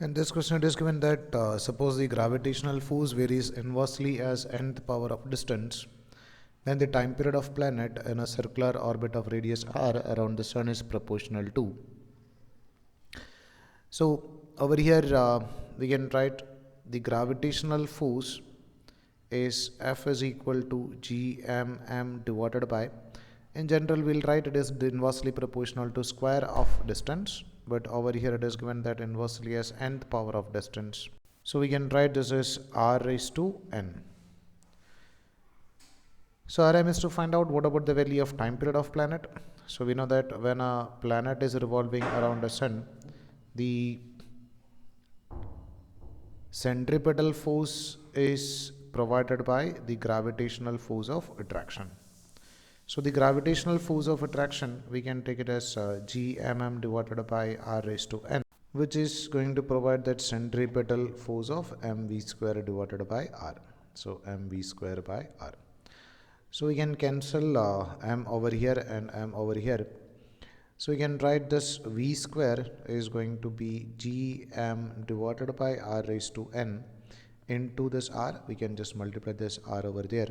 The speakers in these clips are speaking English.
In this question, it is given that suppose the gravitational force varies inversely as nth power of distance, then the time period of planet in a circular orbit of radius r around the sun is proportional to. So over here we can write the gravitational force is F is equal to gmm divided by, in general we'll write it is inversely proportional to square of distance, but over here it is given that inversely as nth power of distance. So we can write this as r raised to n. So RM is to find out what about the value of time period of planet. So we know that when a planet is revolving around a sun, the centripetal force is provided by the gravitational force of attraction. So the gravitational force of attraction, we can take it as gmm divided by r raised to n, which is going to provide that centripetal force of mv square divided by r. So mv square by r. So we can cancel m over here and m over here. So we can write this v square is going to be gm divided by r raised to n into this r. We can just multiply this r over there.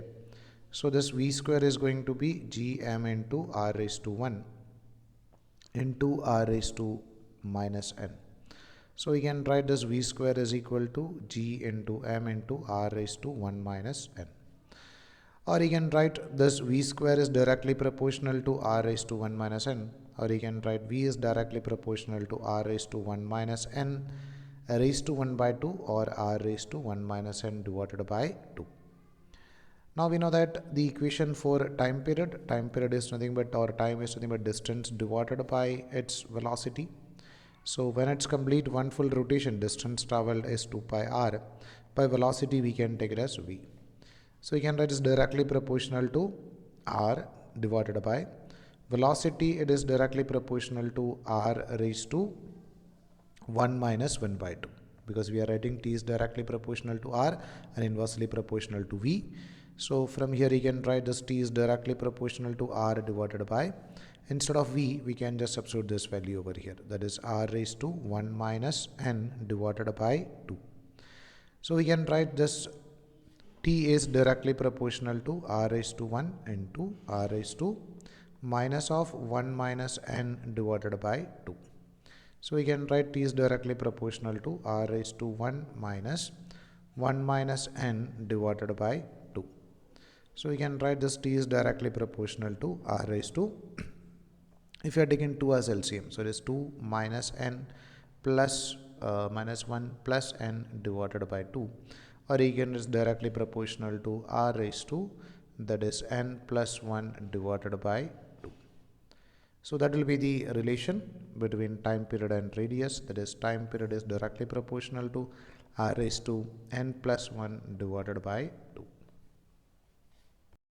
So this v square is going to be gm into r raised to 1 into r raised to minus n. So we can write this v square is equal to g into m into r raised to 1 minus n. Or you can write this v square is directly proportional to r raised to 1 minus n, or you can write v is directly proportional to r raised to 1 minus n raised to 1 by 2, or r raised to 1 minus n divided by 2. Now we know that the equation for time period is nothing but, or time is nothing but distance divided by its velocity. So when it's complete one full rotation, distance traveled is 2 pi r. By velocity we can take it as v. So you can write is directly proportional to r divided by velocity. It is directly proportional to r raised to 1 minus 1 by 2, because we are writing t is directly proportional to r and inversely proportional to v. So from here you can write this t is directly proportional to r divided by, instead of v we can just substitute this value over here, that is r raised to 1 minus n divided by 2. So we can write this t is directly proportional to r raised to 1 into r raised to minus of 1 minus n divided by 2. So we can write t is directly proportional to r raised to 1 minus 1 minus n divided by 2. So we can write this t is directly proportional to r raised to, if you are taking 2 as LCM, so it is 2 minus n plus minus 1 plus n divided by 2. Or again is directly proportional to r raised to, that is n plus 1 divided by 2. So that will be the relation between time period and radius, that is time period is directly proportional to r raised to n plus 1 divided by